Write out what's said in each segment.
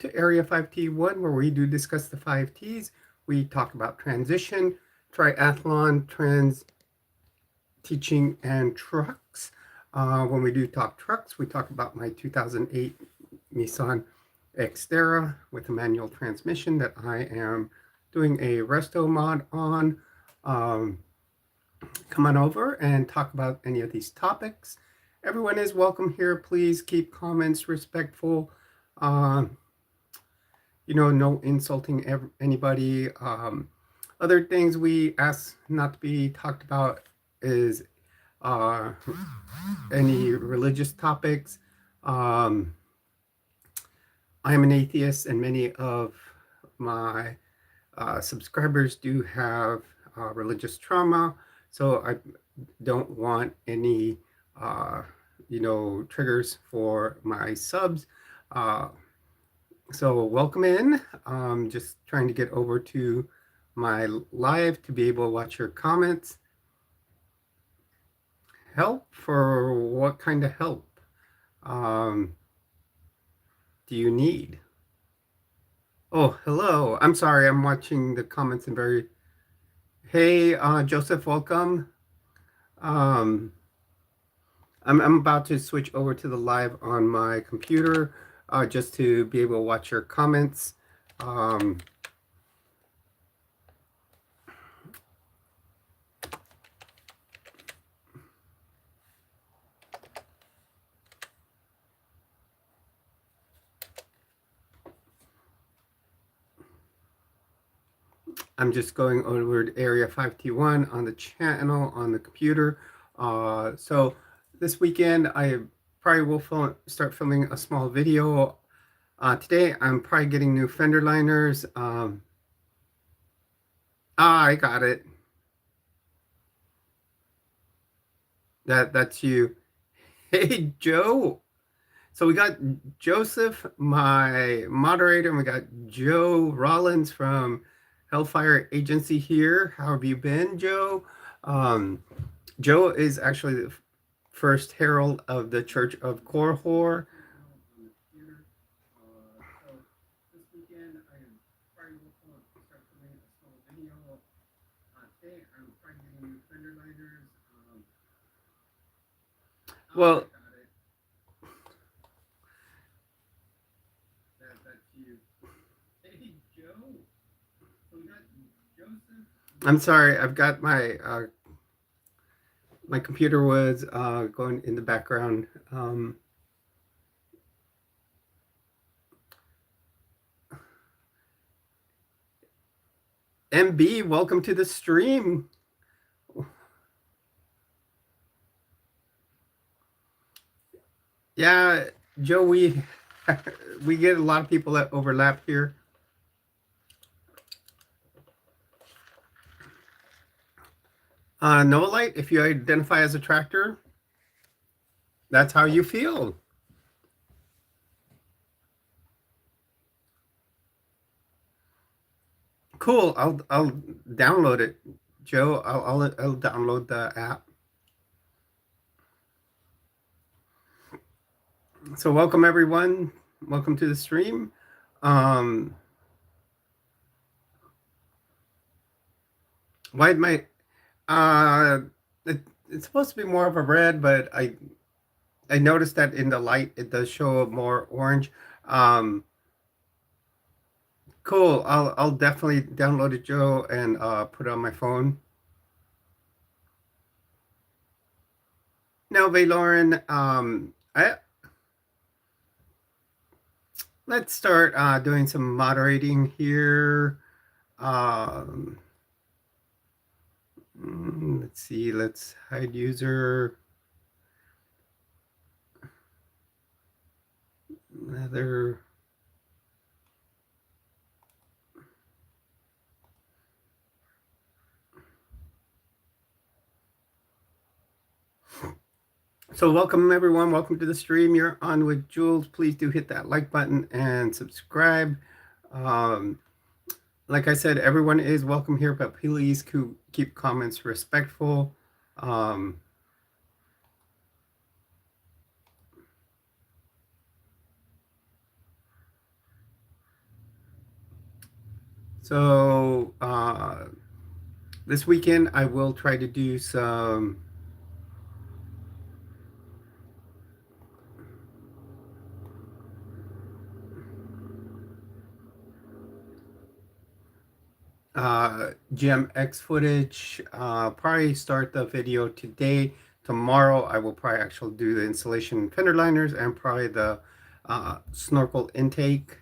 to Area 5T1, where we do discuss the 5Ts. We talk about transition, triathlon, trans teaching, and trucks. When we do talk trucks, we talk about my 2008 Nissan Xterra with a manual transmission that I am doing a resto mod on. Come on over and talk about any of these topics. Everyone is welcome here. Please keep comments respectful. No insulting anybody. Other things we ask not to be talked about is any religious topics. I am an atheist, and many of my subscribers do have religious trauma, so I don't want any triggers for my subs. So welcome in. Just trying to get over to my live to be able to watch your comments. Help? For what kind of help do you need? Oh, hello. I'm sorry. I'm watching the comments and very... Hey, Joseph, welcome. I'm about to switch over to the live on my computer just to be able to watch your comments. I'm just going over to Area 5T1 on the channel on the computer. So this weekend, I probably will start filming a small video. Today, I'm probably getting new fender liners. I got it. That's you. Hey, Joe. So we got Joseph, my moderator, and we got Joe Rollins from Hellfire Agency here. How have you been, Joe? Joe is actually the first herald of the Church of Korhor. Well, I'm sorry, I've got my my computer was going in the background. MB, welcome to the stream. Yeah, Joe, we get a lot of people that overlap here. Noelite, if you identify as a tractor, that's how you feel. Cool. I'll download it, Joe. I'll download the app. So welcome everyone. Welcome to the stream. Why my it's supposed to be more of a red, but I noticed that in the light it does show more orange. Cool. I'll definitely download it, Joe, and put it on my phone. No, Valoran, let's start doing some moderating here. Let's see. Let's hide user. Another. So welcome everyone. Welcome to the stream. You're on with Jules. Please do hit that like button and subscribe. Like I said, everyone is welcome here, but please keep comments respectful. So this weekend I will try to do some GemX footage. Probably start the video today. Tomorrow I will probably actually do the installation fender liners and probably the snorkel intake.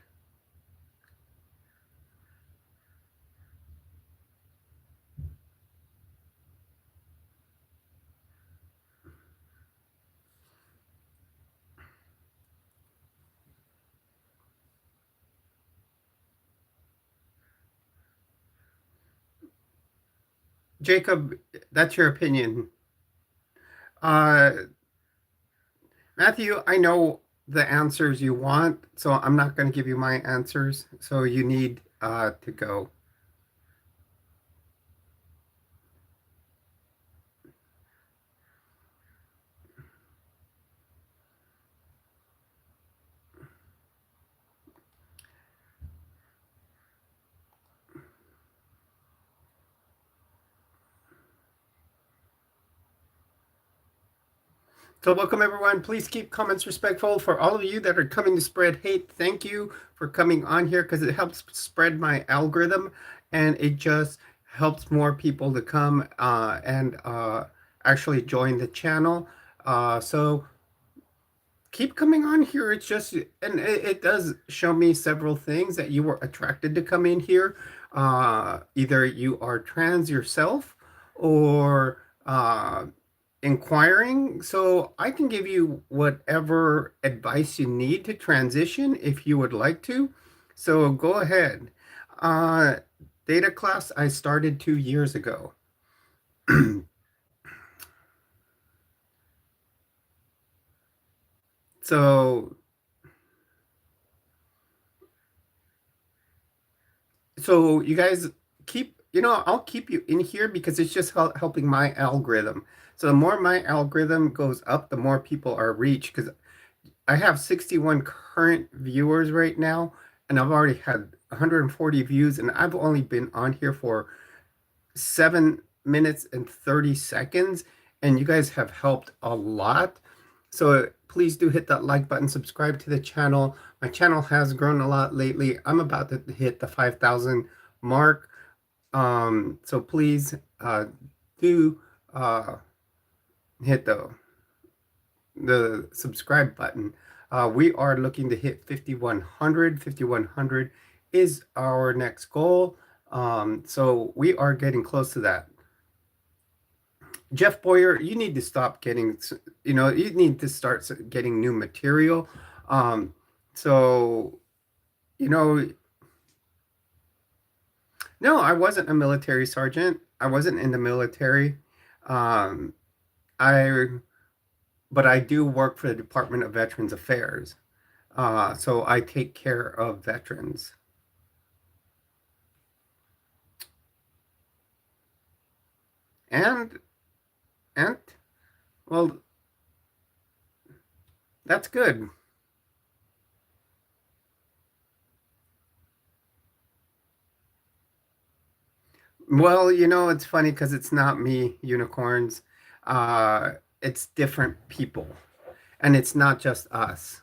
Jacob, that's your opinion. Uh, Matthew, I know the answers you want, so I'm not going to give you my answers. So you need to go. So welcome everyone. Please keep comments respectful. For all of you that are coming to spread hate, thank you for coming on here because it helps spread my algorithm and it just helps more people to come and actually join the channel. So keep coming on here. It's just, and it does show me several things that you were attracted to come in here. Either you are trans yourself or inquiring. So I can give you whatever advice you need to transition if you would like to. So go ahead. Uh, Data class I started 2 years ago. So so you guys keep, I'll keep you in here because it's just helping my algorithm. So the more my algorithm goes up, the more people are reached because I have 61 current viewers right now, and I've already had 140 views, and I've only been on here for 7 minutes and 30 seconds, and you guys have helped a lot. So please do hit that like button, subscribe to the channel. My channel has grown a lot lately. I'm about to hit the 5,000 mark. So please do hit the subscribe button. We are looking to hit 5,100. 5,100 is our next goal. So we are getting close to that. Jeff Boyer, you need to stop getting, you need to start getting new material. So, you know, no, I wasn't a military sergeant. I wasn't in the military. Um, I, but I do work for the Department of Veterans Affairs. So I take care of veterans. And, and, well, that's good. Well, it's funny because it's not me, unicorns. Uh, it's different people, and it's not just us.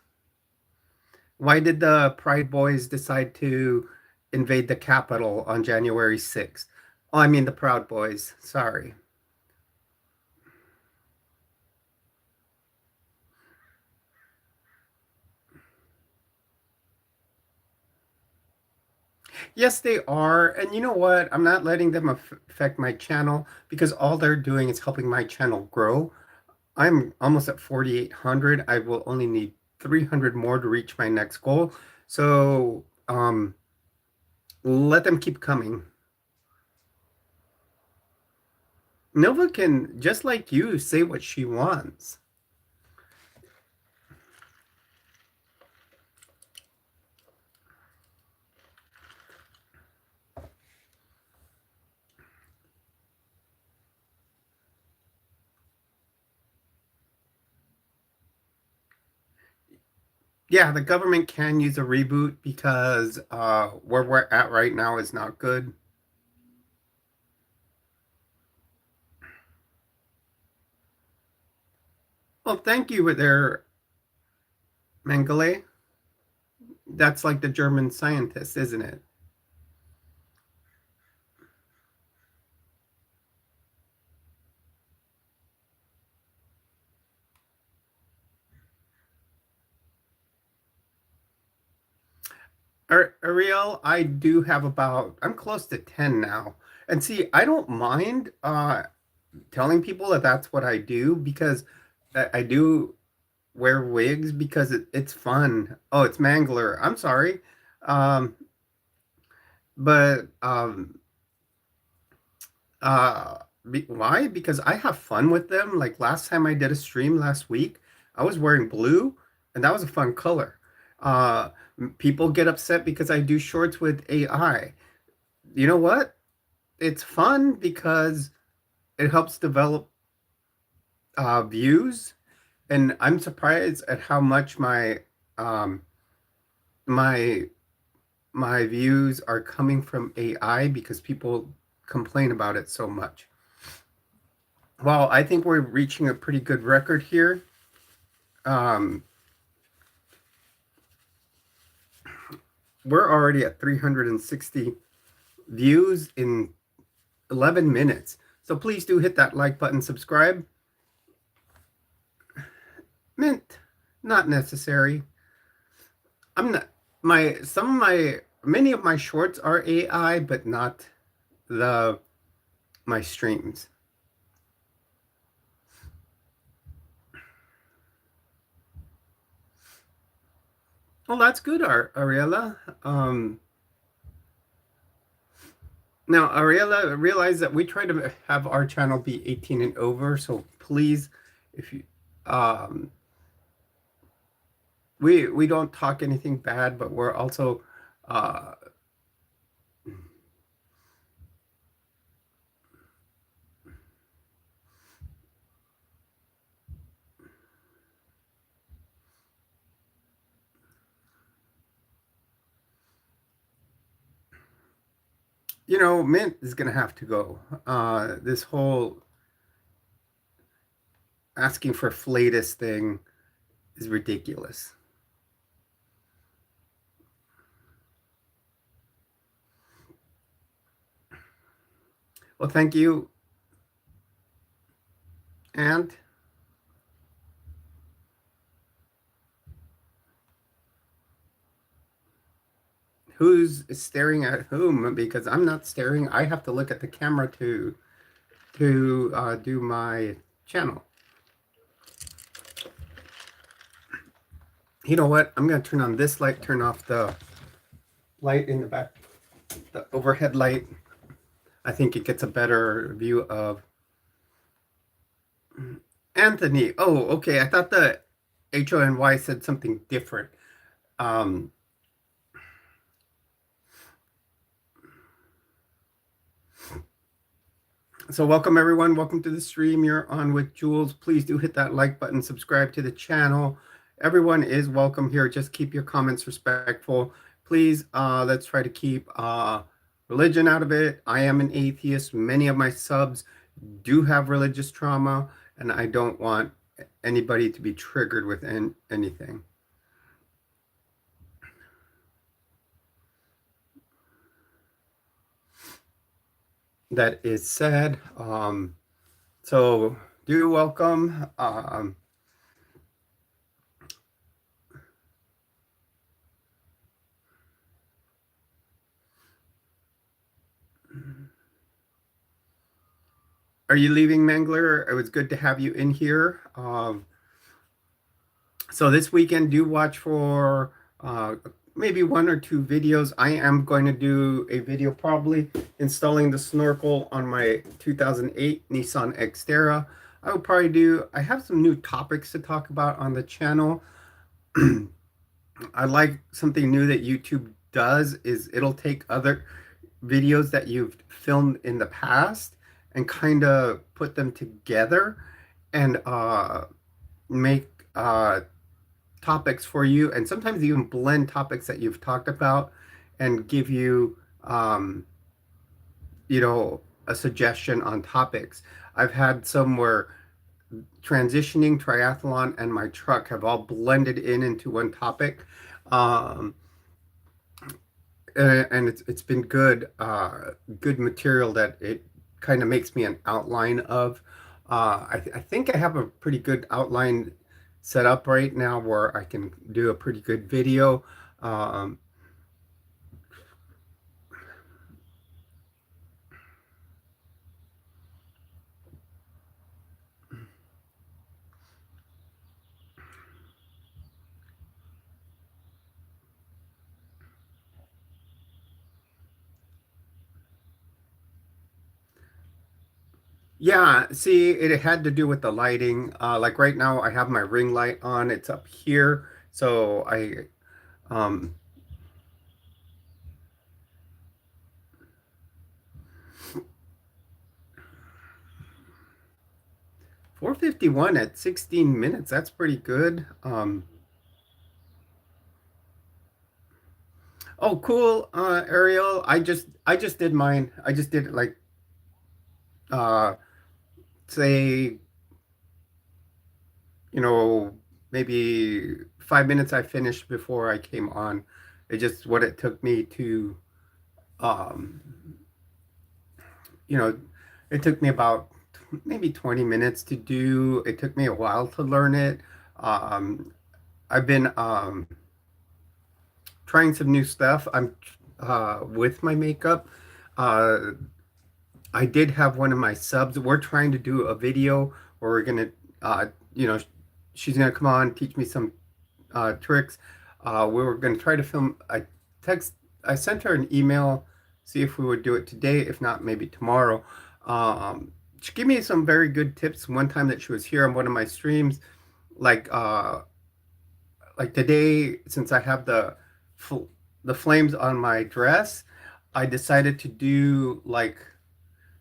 Why did the Pride Boys decide to invade the Capitol on January 6th? Oh, I mean the Proud Boys. Sorry. Yes, they are. And you know what? I'm not letting them affect my channel because all they're doing is helping my channel grow. I'm almost at 4,800. I will only need 300 more to reach my next goal. So, let them keep coming. Nova can, just like you, say what she wants. Yeah, the government can use a reboot because where we're at right now is not good. Well, thank you there, Mengele. That's like the German scientist, isn't it? Ariel, I do have about, I'm close to 10 now. And see, I don't mind telling people that that's what I do because I do wear wigs because it's fun. Oh, it's Mangler. I'm sorry. Um, but uh, why? Because I have fun with them. Like last time I did a stream last week, I was wearing blue, and that was a fun color. Uh, People get upset because I do shorts with AI. You know what? It's fun because it helps develop views, and I'm surprised at how much um, my my views are coming from AI because people complain about it so much. Well, I think we're reaching a pretty good record here. Um, we're already at 360 views in 11 minutes. So please do hit that like button, subscribe. Mint, not necessary. I'm not my some of my many of my shorts are AI, but not the my streams. Well, that's good, Ariella. Now, Ariella, realize that we try to have our channel be 18 and over, so please, if you, um, we don't talk anything bad, but we're also, uh, Mint is gonna have to go. This whole asking for flatus thing is ridiculous. Well, thank you, and who's staring at whom? Because I'm not staring. I have to look at the camera to do my channel. You know what? I'm gonna turn on this light, turn off the light in the back, the overhead light. I think it gets a better view of Anthony. Oh, okay. I thought the HONY said something different. Um, so welcome everyone. Welcome to the stream. You're on with Jules. Please do hit that like button, subscribe to the channel. Everyone is welcome here. Just keep your comments respectful. Please, let's try to keep religion out of it. I am an atheist. Many of my subs do have religious trauma, and I don't want anybody to be triggered with anything. That is said. So do welcome. Are you leaving, Mangler? It was good to have you in here. So this weekend, do watch for maybe one or two videos. I am going to do a video probably installing the snorkel on my 2008 Nissan Xterra. I will probably I have some new topics to talk about on the channel. I like something new that YouTube does is it'll take other videos that you've filmed in the past and kind of put them together and make topics for you, and sometimes even blend topics that you've talked about and give you, you know, a suggestion on topics. I've had some where transitioning, triathlon, and my truck have all blended in into one topic. Um, and it's been good, good material that it kind of makes me an outline of. I think I have a pretty good outline set up right now where I can do a pretty good video. Um, yeah, see, it had to do with the lighting. Like right now, I have my ring light on. It's up here, so I 4:51 at 16 minutes. That's pretty good. Oh, cool, Ariel. I just did mine. I just did it like uh say, you know, maybe 5 minutes I finished before I came on. It just what it took me to um you know, it took me about maybe 20 minutes to do. It took me a while to learn it. Um I've been trying some new stuff. I'm with my makeup. Uh I did have one of my subs. We're trying to do a video where we're gonna, you know, she's gonna come on, teach me some tricks. We were gonna try to film. Text, I sent her an email, see if we would do it today. If not, maybe tomorrow. She gave me some very good tips. One time that she was here on one of my streams, like uh, like today, since I have the flames on my dress, I decided to do like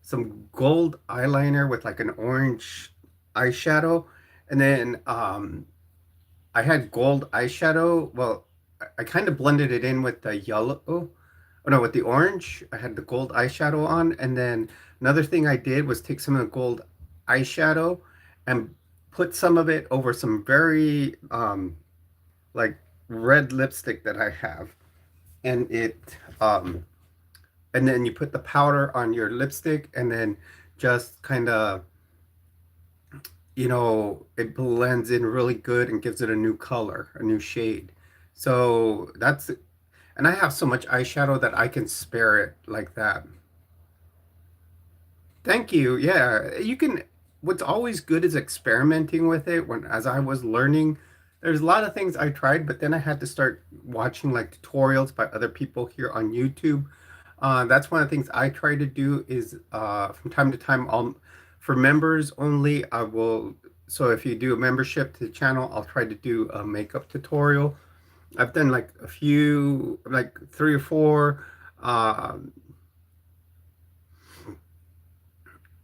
some gold eyeliner with like an orange eyeshadow. And then I had gold eyeshadow. Well, I kind of blended it in with the yellow. Oh no, with the orange. I had the gold eyeshadow on. And then another thing I did was take some of the gold eyeshadow and put some of it over some very like red lipstick that I have. And it and then you put the powder on your lipstick and then just kind of, you know, it blends in really good and gives it a new color, a new shade. So that's, and I have so much eyeshadow that I can spare it like that. Thank you. Yeah, you can. What's always good is experimenting with it. When as I was learning, there's a lot of things I tried, but then I had to start watching like tutorials by other people here on YouTube. That's one of the things I try to do is from time to time, for members only, I will. So if you do a membership to the channel, I'll try to do a makeup tutorial. I've done like a few, like three or four. Um,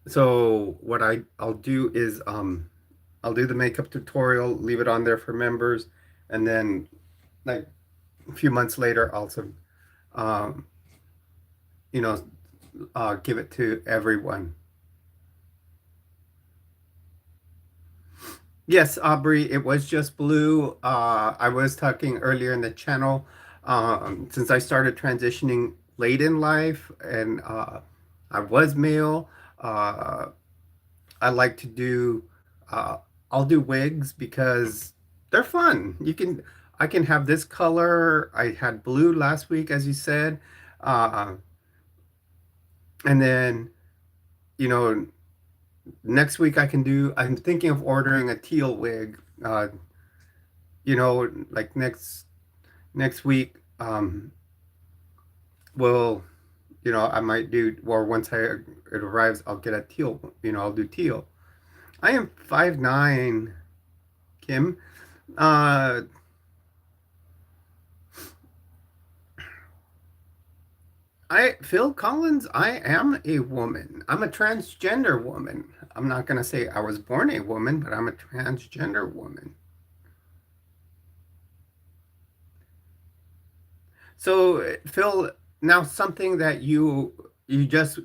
so what I'll do is I'll do the makeup tutorial, leave it on there for members, and then like a few months later, also um, you know, give it to everyone. Yes, Aubrey, it was just blue. I was talking earlier in the channel, since I started transitioning late in life and I was male, uh, I like to do, uh, I'll do wigs because they're fun. I can have this color. I had blue last week, as you said. Uh, and then, you know, next week I'm thinking of ordering a teal wig. You know, like next week, will, you know, I might do, or once it arrives, I'll get a teal, you know, I'll do teal. I am 5'9", Kim. Uh, Phil Collins, I am a woman. I'm a transgender woman. I'm not gonna say I was born a woman, but I'm a transgender woman. So, Phil, now something that you just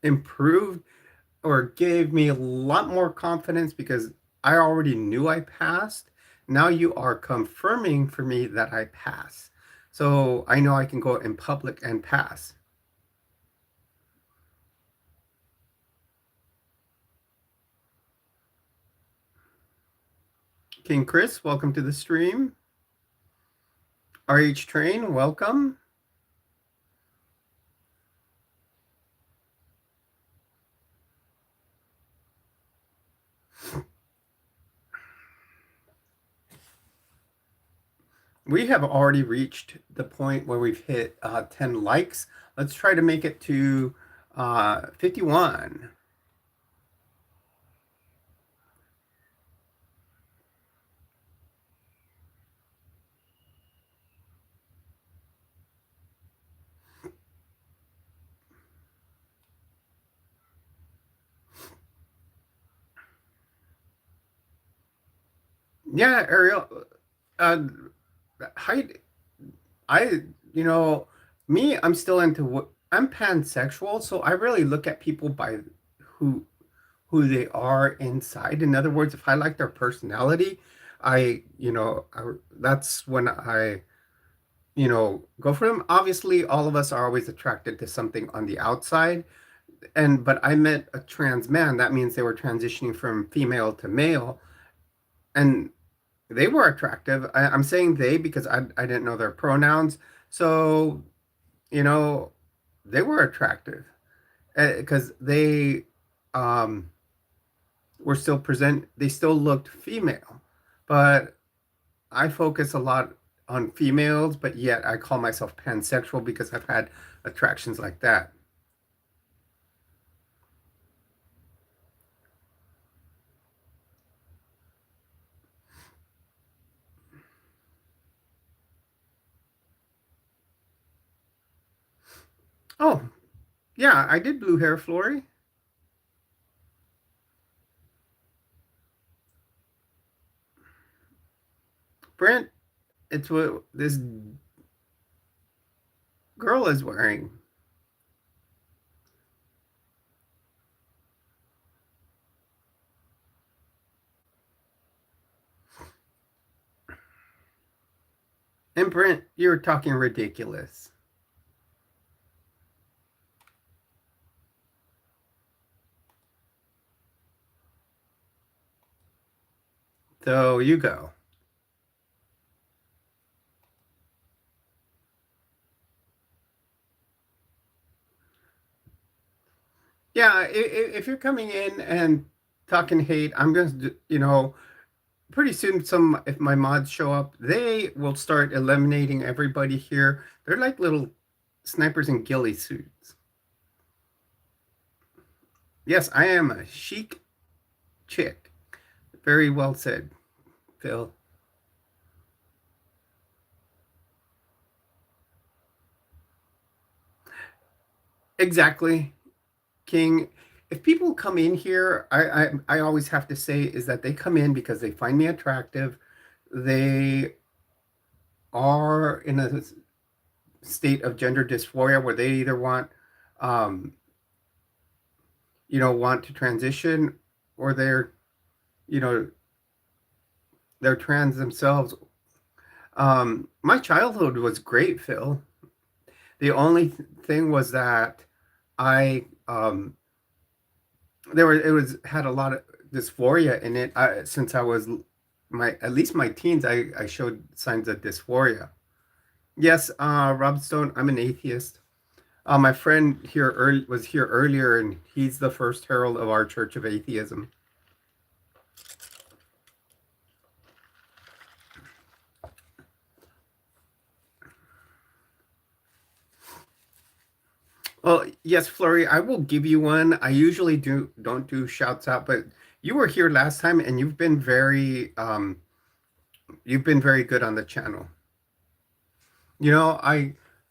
improved or gave me a lot more confidence because I already knew I passed. Now you are confirming for me that I pass. So I know I can go in public and pass. King Chris, welcome to the stream. RH Train, welcome. We have already reached the point where we've hit 10 likes. Let's try to make it to 51. Yeah, Ariel, uh, height, I, you know, me, I'm still into what I'm pansexual, so I really look at people by who who they are inside. In other words, if I like their personality, that's when I, go for them. Obviously, all of us are always attracted to something on the outside. But I met a trans man. That means they were transitioning from female to male, and they were attractive. I'm saying they because I didn't know their pronouns. So, you know, they were attractive because they um, they still looked female. But I focus a lot on females, but yet I call myself pansexual because I've had attractions like that. Oh, yeah, I did blue hair, Flory. Brent, it's what this girl is wearing. And Brent, you're talking ridiculous. So you go. Yeah, if you're coming in and talking hate, I'm going to, pretty soon if my mods show up, they will start eliminating everybody here. They're like little snipers in ghillie suits. Yes, I am a chic chick. Very well said, Phil. Exactly, King. If people come in here, I always have to say is that they come in because they find me attractive. They are in a state of gender dysphoria where they either um, want to transition or you know, they're trans themselves. My childhood was great, Phil. The only thing was that I it was had a lot of dysphoria in it. Since I was my at least my teens, I showed signs of dysphoria. Yes, Rob Stone, I'm an atheist. My friend here was here earlier, and he's the first herald of our Church of Atheism. Well, yes, Flurry, I will give you one. I usually don't do shouts out, but you were here last time, and you've been very good on the channel.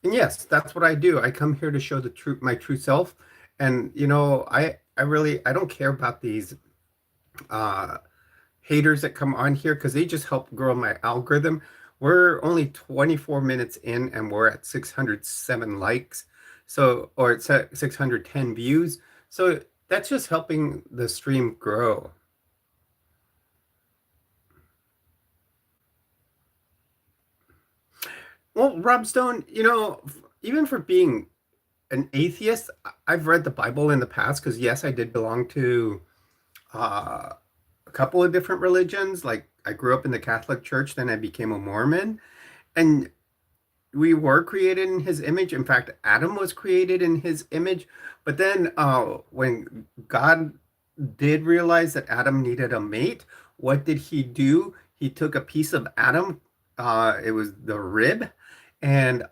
And yes, that's what I do. I come here to show my true self, and I don't care about these uh haters that come on here because they just help grow my algorithm. we're only 24 minutes in and we're at 607 likes. So, or it's at 610 views. So that's just helping the stream grow. Well, Rob Stone, even for being an atheist, I've read the Bible in the past because, yes, I did belong to uh, a couple of different religions. Like I grew up in the Catholic Church, then I became a Mormon. And we were created in his image. In fact, Adam was created in his image. But then when God did realize that Adam needed a mate, what did he do? He took a piece of Adam, it was the rib, and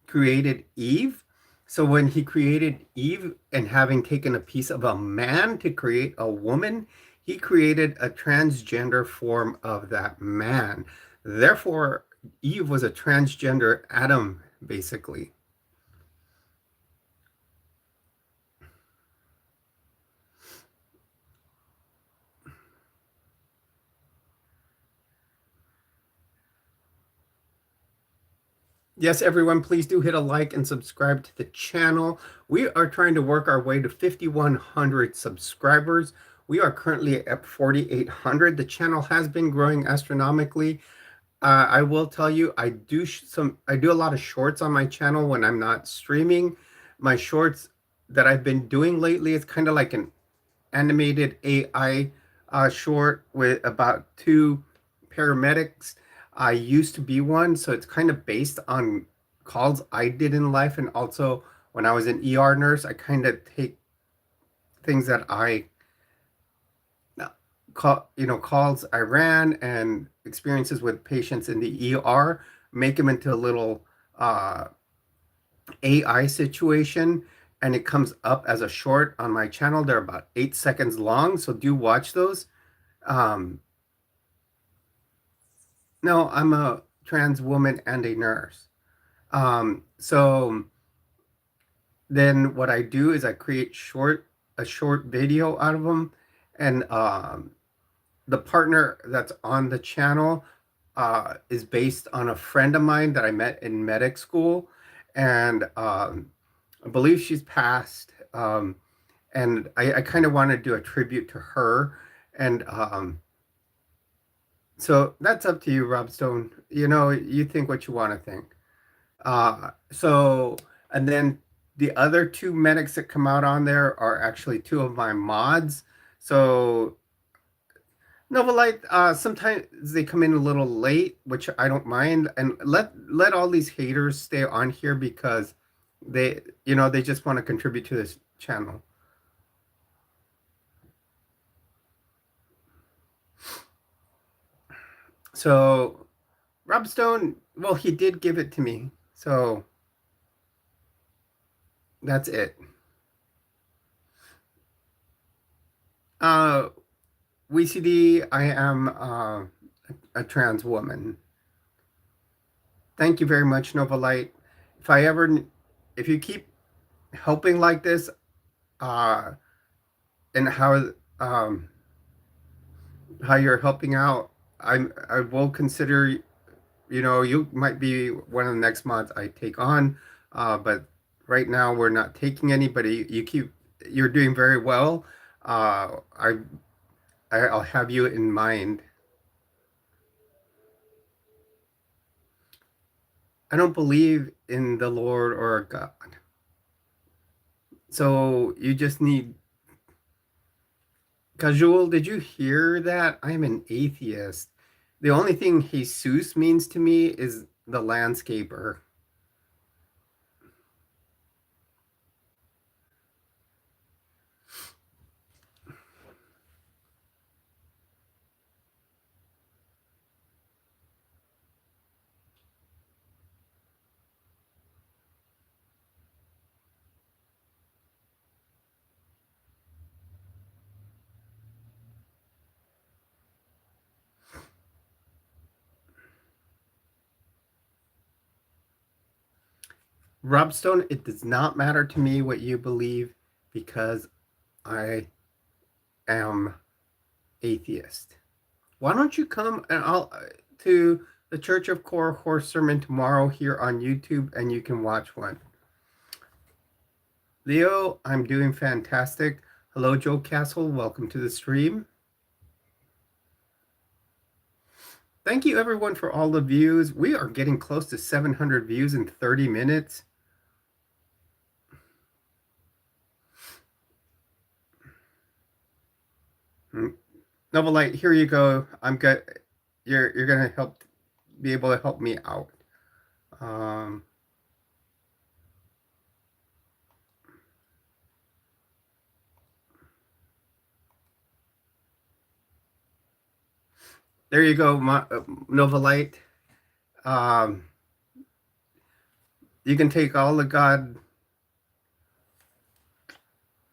created Eve. So when he created Eve and having taken a piece of a man to create a woman, he created a transgender form of that man. Therefore, Eve was a transgender Adam, basically. Yes, everyone, please do hit a like and subscribe to the channel. We are trying to work our way to 5,100 subscribers. We are currently at 4,800. The channel has been growing astronomically. I will tell you, I do a lot of shorts on my channel when I'm not streaming. My shorts that I've been doing lately, it's kind of like an animated AI short with about two paramedics. I used to be one, so it's kind of based on calls I did in life, and also when I was an ER nurse, I kind of take things that I calls I ran and experiences with patients in the ER, make them into a little uh, AI situation, and it comes up as a short on my channel. They're about 8 seconds long, so do watch those. Um, no, I'm a trans woman and a nurse. So then what I do is I create a short video out of them, and the partner that's on the channel is based on a friend of mine that I met in medic school, and I believe she's passed. And I kind of want to do a tribute to her, and so that's up to you, Rob Stone. You think what you want to think. So, and then the other two medics that come out on there are actually two of my mods. So Novalite, sometimes they come in a little late, which I don't mind, and let all these haters stay on here because they just want to contribute to this channel. So Rob Stone, well, he did give it to me, so that's it. Uh, WCD, I am a trans woman. Thank you very much, Novalite. If I ever, if you keep helping like this, uh, and um, how you're helping out, I will consider. You might be one of the next mods I take on, but right now we're not taking anybody. You're doing very well. Uh, I I'll have you in mind. I don't believe in the Lord or God. So you just need Casual, did you hear that? I'm an atheist. The only thing Jesus means to me is the landscaper. Robstone, it does not matter to me what you believe because I am atheist. Why don't you come and I'll to the Church of Core Horse Sermon tomorrow here on YouTube, and you can watch one. Leo, I'm doing fantastic. Hello, Joe Castle. Welcome to the stream. Thank you, everyone, for all the views. We are getting close to 700 views in 30 minutes. Novelite, here you go. I'm good. You're gonna be able to help me out. There you go, Novelite. You can take all the God.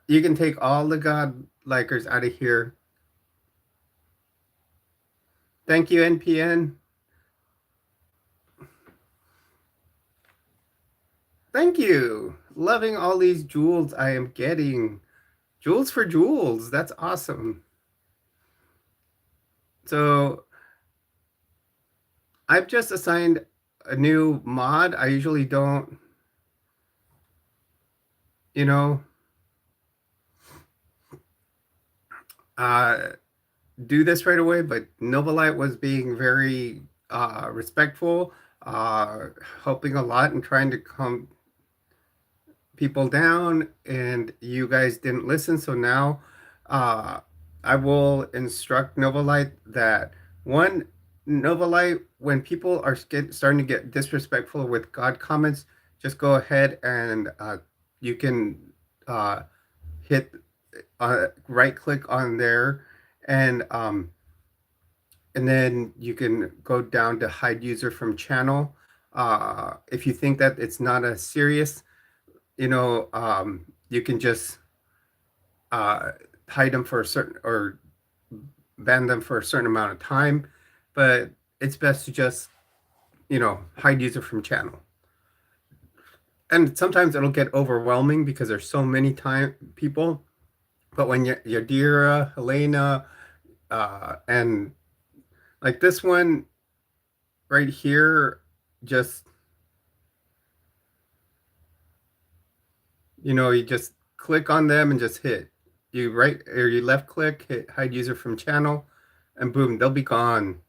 You can take all the God likers out of here. Thank you, NPN. Thank you. Loving all these jewels I am getting. Jewels for jewels. That's awesome. So I've just assigned a new mod. I usually don't, you know, do this right away, but Novolite was being very respectful, helping a lot and trying to calm people down, and you guys didn't listen. So now I will instruct Novolite that one, Novolite, when people are starting to get disrespectful with God comments, just go ahead and you can hit right click on there, and then you can go down to hide user from channel. If you think that it's not as serious, you can just hide them for a certain, or ban them for a certain amount of time, but it's best to just hide user from channel. And sometimes it'll get overwhelming because there's so many people, but when Yadira, Helena, and like this one right here, just you just click on them and just hit you right, or you left click, hit hide user from channel, and boom, they'll be gone.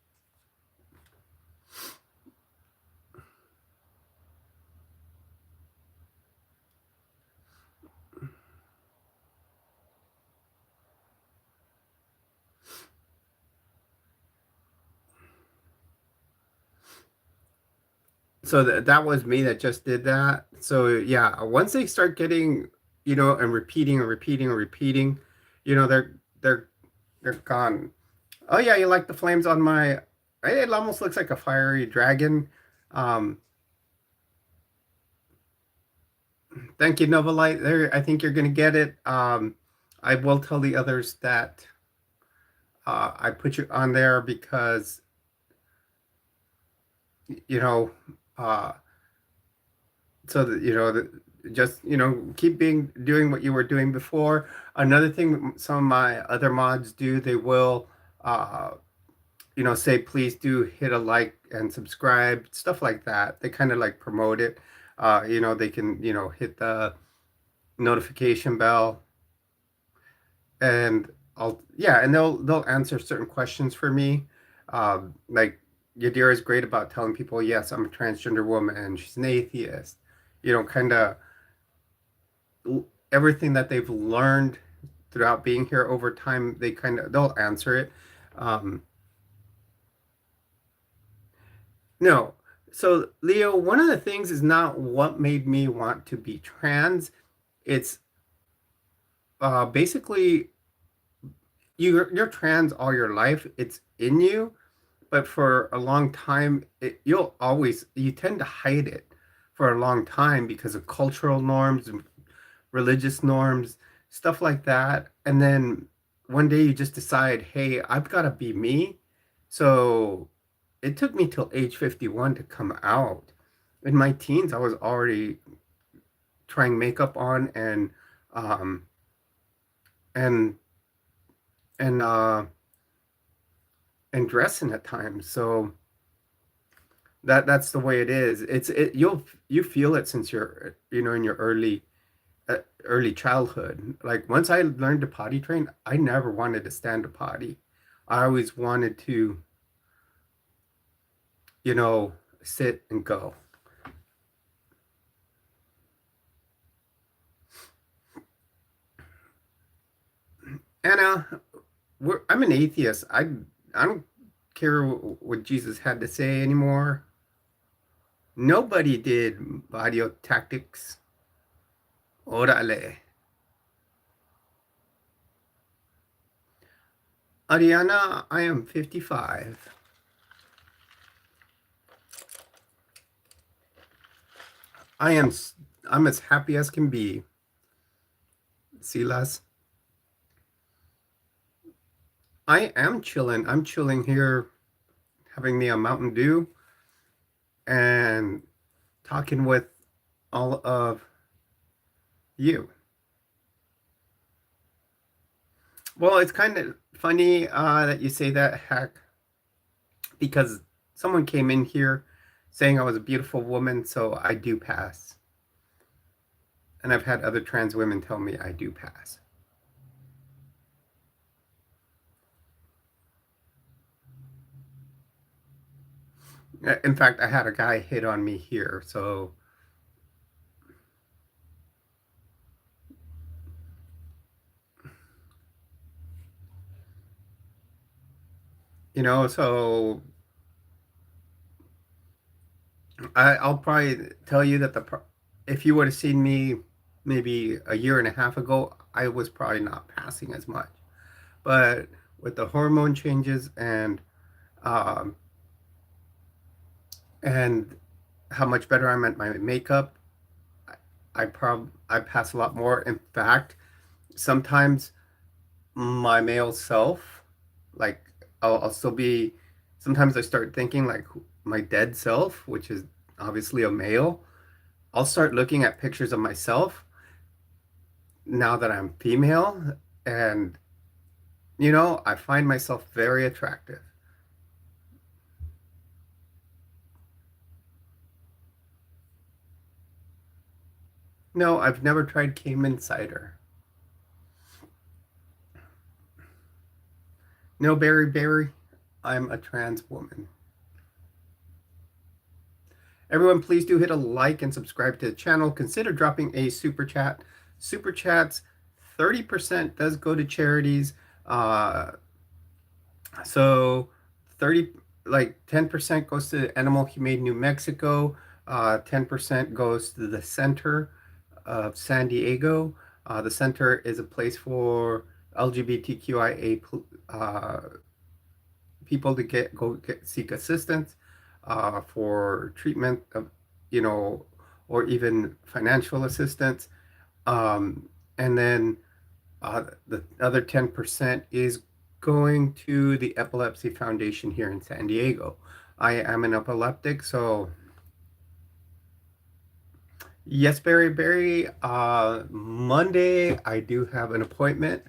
So that was me that just did that. So yeah, once they start getting, and repeating and repeating and repeating, they're gone. Oh yeah, you like the flames on my? It almost looks like a fiery dragon. Thank you, Novolite. There, I think you're gonna get it. I will tell the others that I put you on there because you know, uh, so that just keep doing what you were doing before. Another thing some of my other mods do, they will say please do hit a like and subscribe, stuff like that. They kind of like promote it. They can hit the notification bell, and and they'll answer certain questions for me. Like Yadira is great about telling people, yes, I'm a transgender woman and she's an atheist. Kind of everything that they've learned throughout being here over time, they'll answer it. No. So Leo, one of the things is not what made me want to be trans. It's basically you're trans all your life. It's in you, but for a long time, you tend to hide it for a long time because of cultural norms and religious norms, stuff like that. And then one day you just decide, hey, I've got to be me. So it took me till age 51 to come out. In my teens, I was already trying makeup on um and and uh and dressing at times. So That's the way it is. You feel it since you're in your early childhood. Like once I learned to potty train, I never wanted to stand a potty. I always wanted to, you know, sit and go. Anna, I'm an atheist. I don't care what Jesus had to say anymore. Nobody did audio tactics. Orale. Ariana, I am 55. I am I'm as happy as can be. Silas. I am chilling. I'm chilling here, having me a Mountain Dew and talking with all of you. Well, it's kind of funny that you say that, Hack, because someone came in here saying I was a beautiful woman, so I do pass. And I've had other trans women tell me I do pass. In fact, I had a guy hit on me here, so so I'll probably tell you that if you would have seen me maybe a year and a half ago, I was probably not passing as much. But with the hormone changes um, and how much better I'm at my makeup, I pass a lot more. In fact, sometimes my male self, like I'll still be. Sometimes I start thinking like my dead self, which is obviously a male. I'll start looking at pictures of myself now that I'm female, and I find myself very attractive. No, I've never tried Cayman cider. No, Berry Berry, I'm a trans woman. Everyone, please do hit a like and subscribe to the channel. Consider dropping a super chat. Super chats, 30% does go to charities. Uh, so 30, like 10% goes to Animal Humane New Mexico. 10% goes to the center of San Diego. The center is a place for LGBTQIA people to seek assistance for treatment of, you know, or even financial assistance. And then the other 10% is going to the Epilepsy Foundation here in San Diego. I am an epileptic, so yes, Barry. Monday, I do have an appointment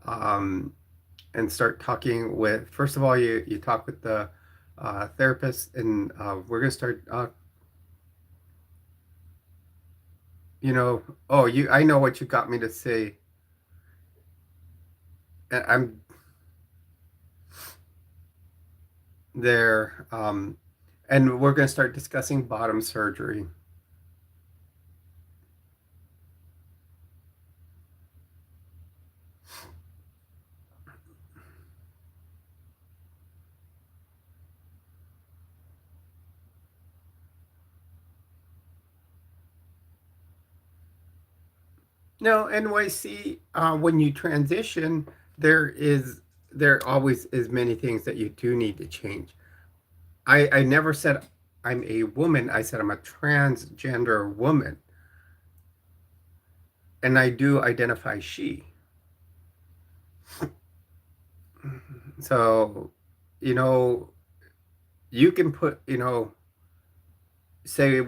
and start talking with, first of all, you talk with the therapist, and we're going to start, I know what you got me to say. I'm there, and we're going to start discussing bottom surgery. No, NYC, when you transition, there is there always is many things that you do need to change. I never said I'm a woman. I said I'm a transgender woman, and I do identify she. So, you know, you can put, say,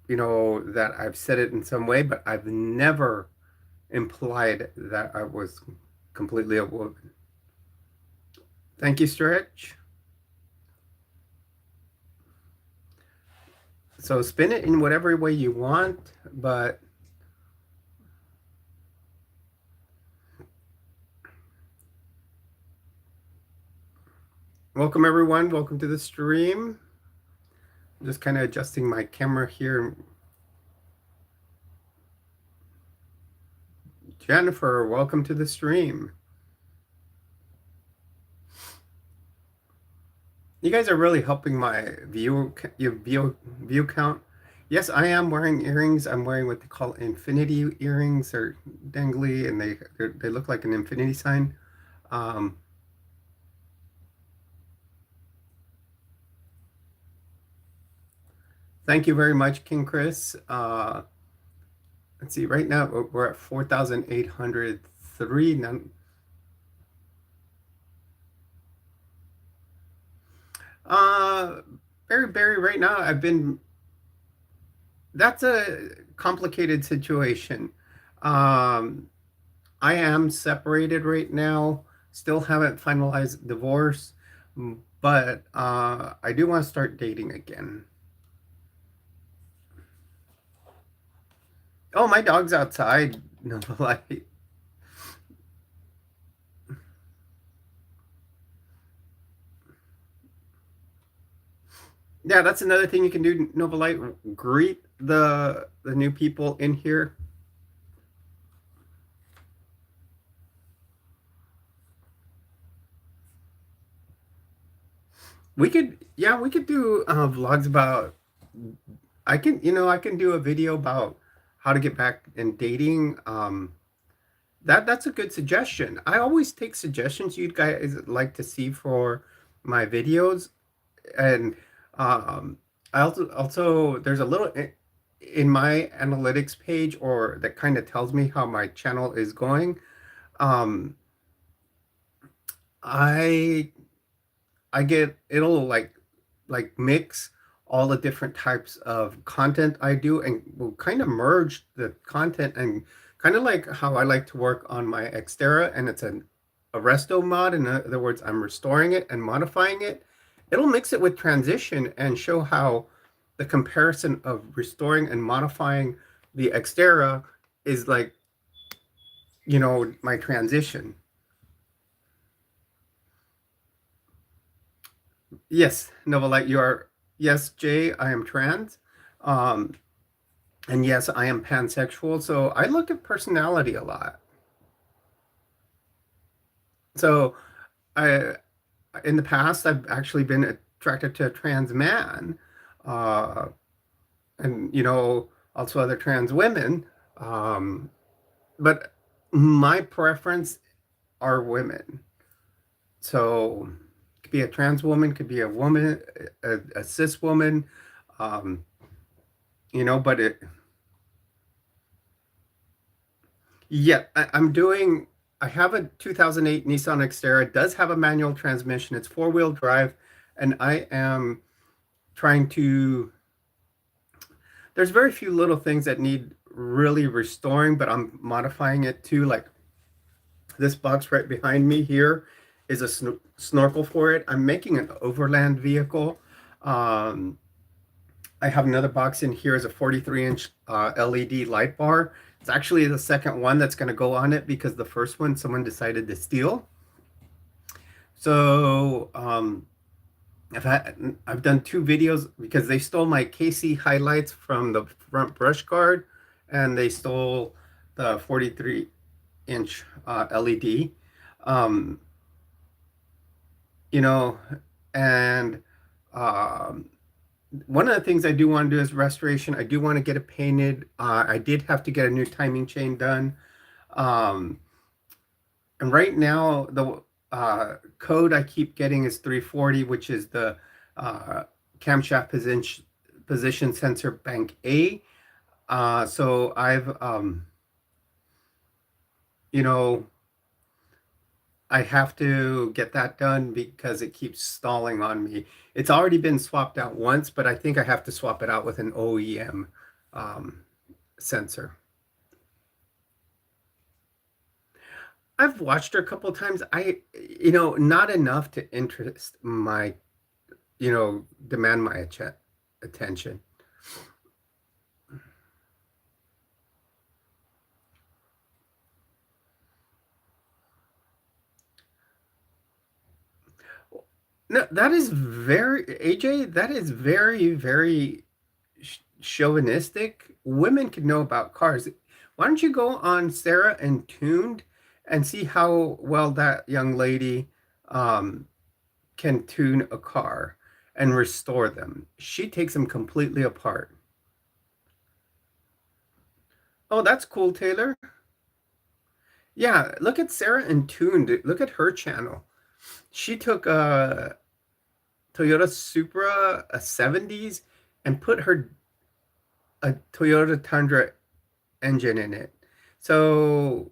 that I've said it in some way, but I've never implied that I was completely a woman. Thank you, Stretch. So spin it in whatever way you want, but welcome everyone. Welcome to the stream. I'm just kind of adjusting my camera here. Jennifer, welcome to the stream. You guys are really helping my view count. Yes, I am wearing earrings. I'm wearing what they call infinity earrings. They're dangly and they look like an infinity sign. Um, thank you very much, King Chris. Let's see. Right now we're at 4,803. Now, uh, Barry, right now that's a complicated situation. Um, I am separated right now, still haven't finalized divorce, but I do want to start dating again. Oh, my dog's outside. No, like, yeah, that's another thing you can do, Novalite. Greet the new people in here. We could do vlogs about. I can do a video about how to get back in dating. That's a good suggestion. I always take suggestions you guys like to see for my videos, and I also there's a little in my analytics page or that kind of tells me how my channel is going. Um, I I get it'll like mix all the different types of content I do and will kind of merge the content and kind of like how I like to work on my Xterra and it's a resto mod. In other words, I'm restoring it and modifying it. It'll mix it with transition and show how the comparison of restoring and modifying the Xterra is like, my transition. Yes, Novalite, you are. Yes, Jay, I am trans. Um, and yes, I am pansexual. So I look at personality a lot. So I, in the past, I've actually been attracted to a trans man, uh, and also other trans women. Um, but my preference are women. So it could be a trans woman, could be a woman, a cis woman. Um, but yeah, I'm doing. I have a 2008 Nissan Xterra. It does have a manual transmission. It's four-wheel drive, and I am trying to. There's very few little things that need really restoring, but I'm modifying it too. Like this box right behind me here is a snorkel for it. I'm making an overland vehicle. Um, I have another box in here as a 43-inch LED light bar. It's actually the second one that's going to go on it because the first one someone decided to steal. So I've done two videos because they stole my KC highlights from the front brush guard, and they stole the 43-inch LED. Um, you know, and um, one of the things I do want to do is restoration. I do want to get it painted. I did have to get a new timing chain done. Um, and right now, the code I keep getting is 340, which is the uh, camshaft position sensor bank A. So you know, I have to get that done because it keeps stalling on me. It's already been swapped out once, but I think I have to swap it out with an OEM um, sensor. I've watched her a couple of times. Not enough to interest my, demand my attention. No, that is very, AJ, that is very, very chauvinistic. Women can know about cars. Why don't you go on Sarah and Tuned and see how well that young lady um, can tune a car and restore them? She takes them completely apart. Oh, that's cool, Taylor. Yeah, look at Sarah and Tuned. Look at her channel. She took a Toyota Supra, a 70s, and put a Toyota Tundra engine in it. So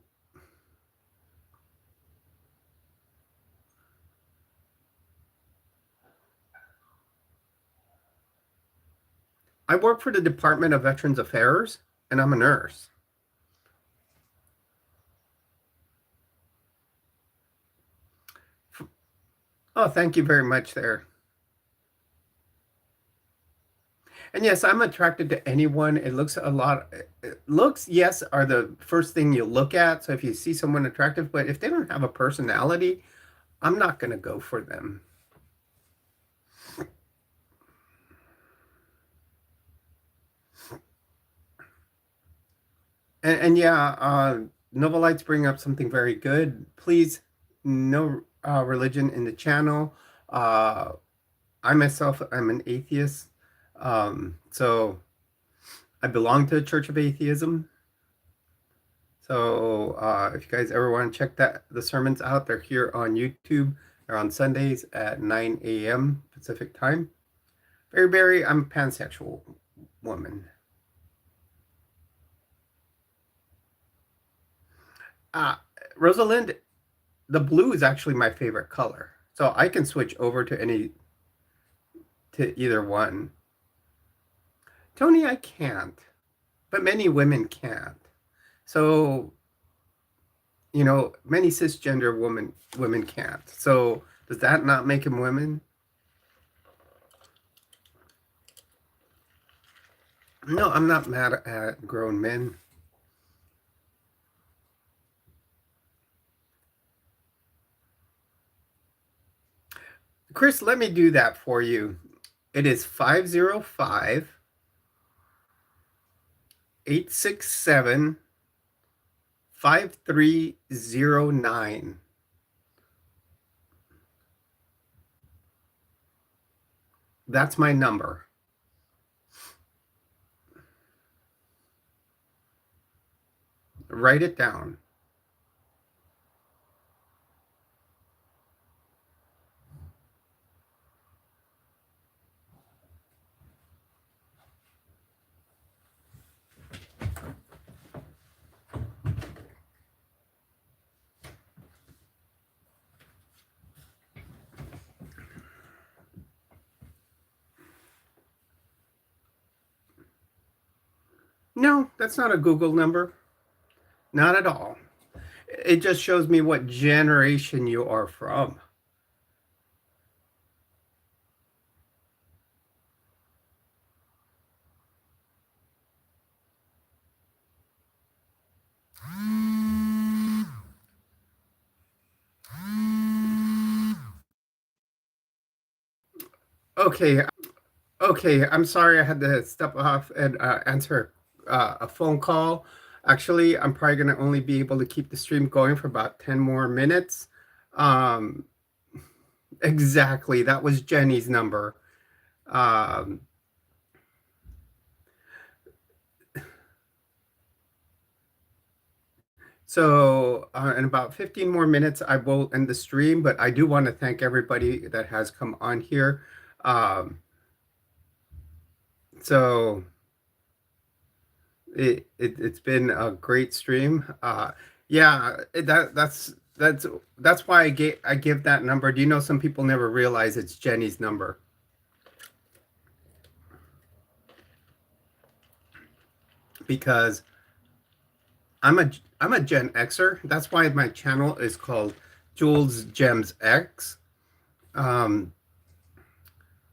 I work for the Department of Veterans Affairs, and I'm a nurse. Oh, thank you very much there. And yes, I'm attracted to anyone. It looks a lot. Looks, yes, are the first thing you look at. So if you see someone attractive, but if they don't have a personality, I'm not going to go for them. And yeah, Novelites bring up something very good. Please, no religion in the channel. Uh, I myself, I'm an atheist. So I belong to the Church of Atheism. So if you guys ever want to check the sermons out, they're here on YouTube. They're on Sundays at 9 a.m. Pacific time. Very, I'm a pansexual woman. Uh, Rosalind, the blue is actually my favorite color. So I can switch over to either one. Tony, I can't, but many women can't. So, many cisgender women can't. So does that not make them women? No, I'm not mad at grown men. Chris, let me do that for you. It is 505 867 5309. That's my number. Write it down. No, that's not a Google number. Not at all. It just shows me what generation you are from. Okay, I'm sorry I had to step off and answer a phone call. Actually, I'm probably going to only be able to keep the stream going for about 10 more minutes. Um, exactly. That was Jenny's number. Um, so, in about 15 more minutes, I will end the stream, but I do want to thank everybody that has come on here. Um, so, it's been a great stream. Yeah, that's why I give that number. Do you know some people never realize it's Jenny's number because I'm a Gen Xer. That's why my channel is called Jules GemsX. Um,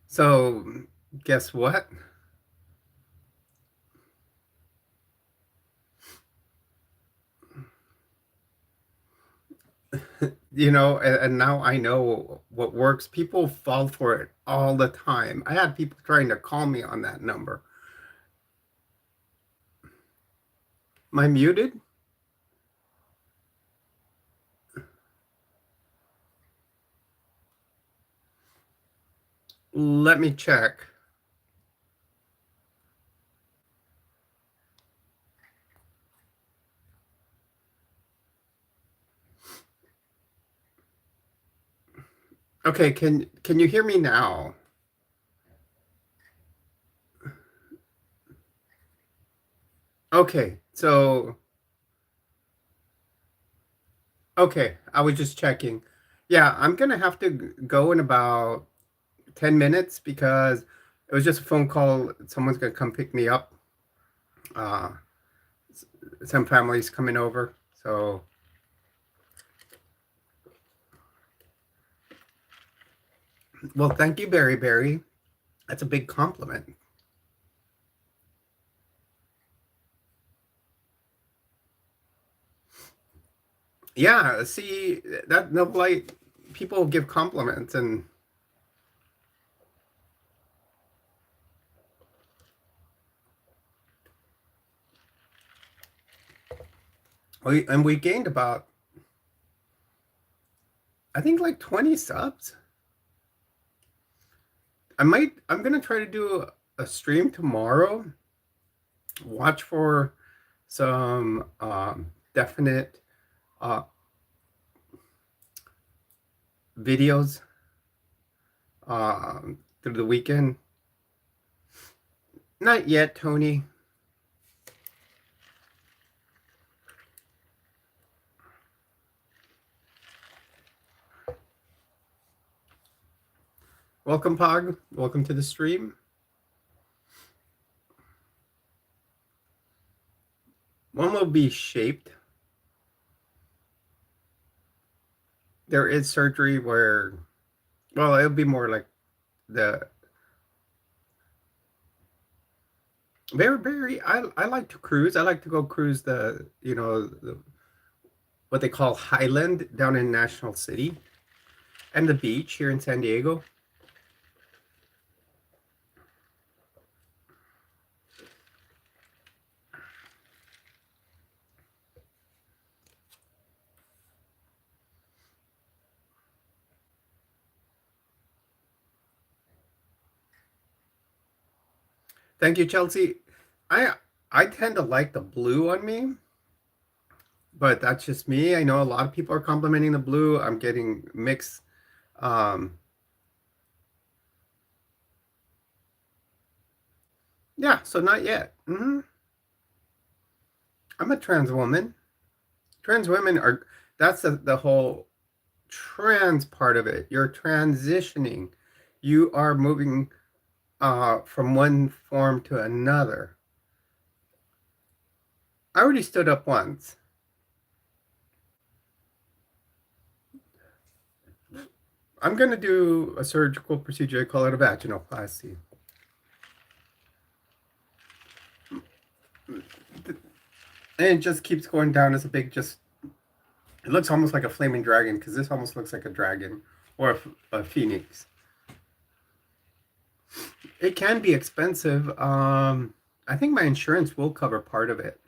so guess what? You know, and now I know what works. People fall for it all the time. I had people trying to call me on that number. Am I muted? Let me check. Okay, can you hear me now? Okay, so okay, I was just checking. Yeah, I'm gonna have to go in about 10 minutes because it was just a phone call. Someone's gonna come pick me up. Uh, some family's coming over. So, well, thank you, Berry Berry. That's a big compliment. Yeah, see that no light people give compliments and we gained about I think like 20 subs. I'm gonna try to do a stream tomorrow. Watch for some definite uh, videos through the weekend. Not yet, Tony. Welcome, Pog. Welcome to the stream. One will be shaped. There is surgery where, well, it'll be more like the very. I like to cruise. I like to go cruise what they call Highland down in National City and the beach here in San Diego. Thank you, Chelsea. I I tend to like the blue on me, but that's just me. I know a lot of people are complimenting the blue. I'm getting mixed. Um, yeah, so not yet. I'm a trans woman. Trans women are that's the whole trans part of it. You're transitioning. You are moving from one form to another. I already stood up once. I'm going to do a surgical procedure. I call it a vaginoplasty. And it just keeps going down as a big, just, it looks almost like a flaming dragon because this almost looks like a dragon or a phoenix. It can be expensive. I think my insurance will cover part of it.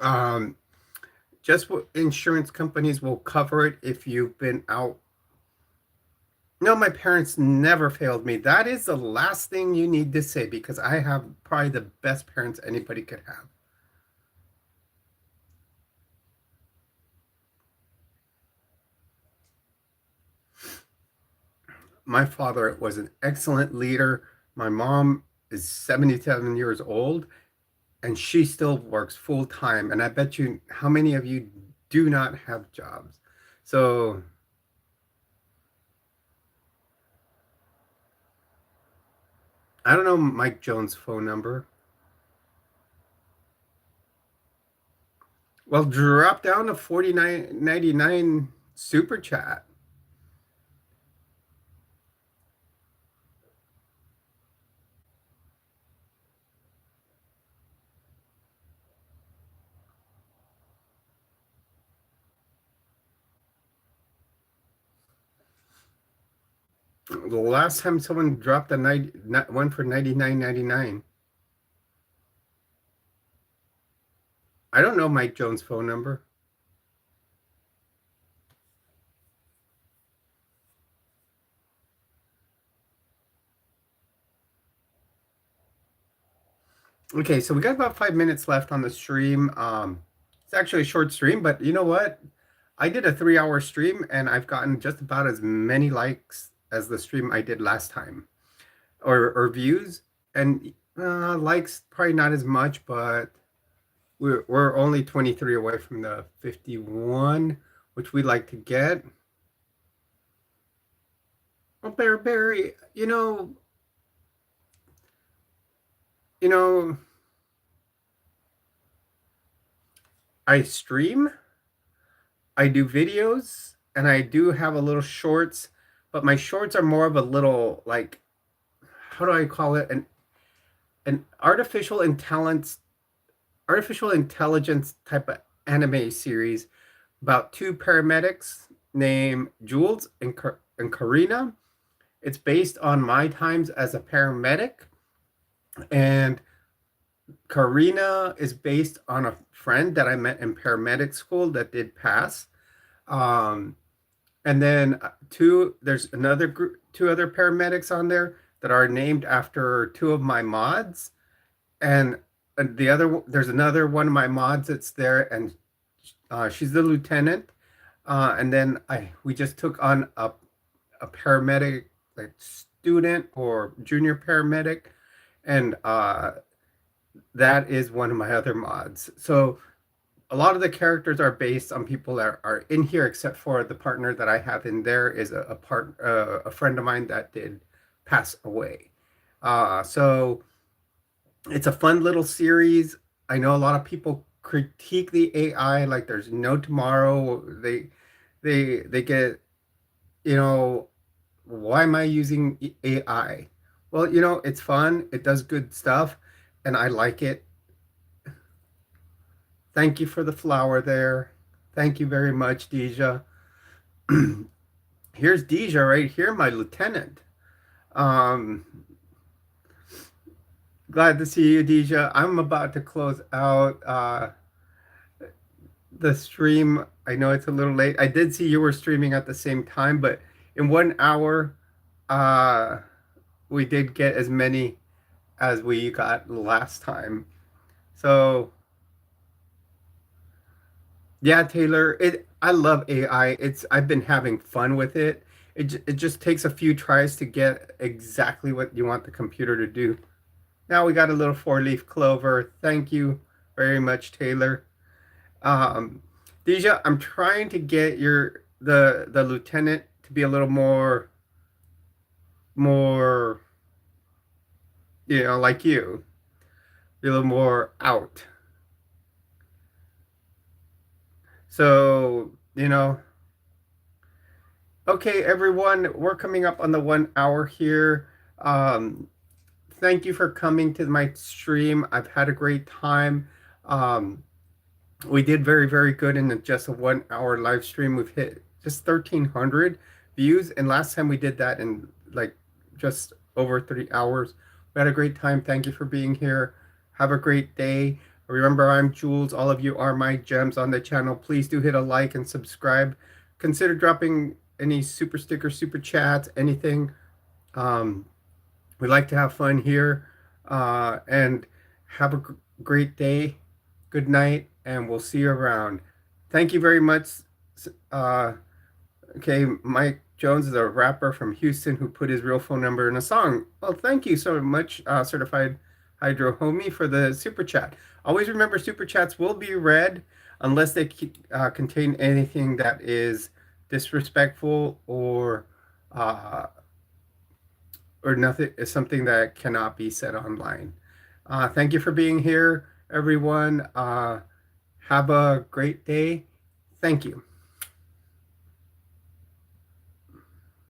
Um, just what insurance companies will cover it if you've been out. No, my parents never failed me. That is the last thing you need to say because I have probably the best parents anybody could have. My father was an excellent leader. My mom is 77 years old and she still works full time. And I bet you how many of you do not have jobs. So I don't know Mike Jones' phone number. Well, drop down to 49.99 super chat. The last time someone dropped one for 99.99. I don't know Mike Jones' phone number. Okay, so we got about 5 minutes left on the stream. It's actually a short stream, but you know what? I did a 3 hour stream and I've gotten just about as many likes as the stream I did last time, or views. And likes probably not as much, but we're only 23 away from the 51, which we like to get. Well, Barry, you know, I stream, I do videos, and I do have a little shorts, but my shorts are more of a little like, how do I call it? An artificial intelligence type of anime series about two paramedics named Jules and Karina. It's based on my times as a paramedic, and Karina is based on a friend that I met in paramedic school that did pass. Um, and then there's another group, two other paramedics on there that are named after two of my mods. And there's another one of my mods that's there, and she's the lieutenant. And then we just took on a paramedic, like student or junior paramedic, and that is one of my other mods. So a lot of the characters are based on people that are in here, except for the partner that I have in there is a friend of mine that did pass away. So it's a fun little series. I know a lot of people critique the AI like there's no tomorrow. They get, you know, why am I using AI? Well, it's fun. It does good stuff, and I like it. Thank you for the flower there. Thank you very much, Deja. Here's Deja right here, my lieutenant. Um, Glad to see you, Deja. I'm about to close out the stream. I know it's a little late. I did see you were streaming at the same time, but in 1 hour, uh, we did get as many as we got last time. So yeah, Taylor, I love AI. I've been having fun with it. It just takes a few tries to get exactly what you want the computer to do. Now we got a little four-leaf clover. Thank you very much, Taylor. Um, Deja, I'm trying to get the lieutenant to be a little more, like you, be a little more out. So, okay, everyone, we're coming up on the 1 hour here. Thank you for coming to my stream. I've had a great time. Um, we did very, very good in just a 1 hour live stream. We've hit just 1,300 views, and last time we did that in like just over 3 hours. We had a great time. Thank you for being here. Have a great day. Remember, I'm Jules. All of you are my gems on the channel. Please do hit a like and subscribe. Consider dropping any super stickers, super chats, anything. Um, we like to have fun here. And have a great day. Good night, and we'll see you around. Thank you very much. Uh, okay, Mike Jones is a rapper from Houston who put his real phone number in a song. Well, thank you so much, Certified Hydro Homie, for the super chat. Always remember, super chats will be read unless they contain anything that is disrespectful uh, or nothing is something that cannot be said online. Thank you for being here, everyone. Have a great day. Thank you.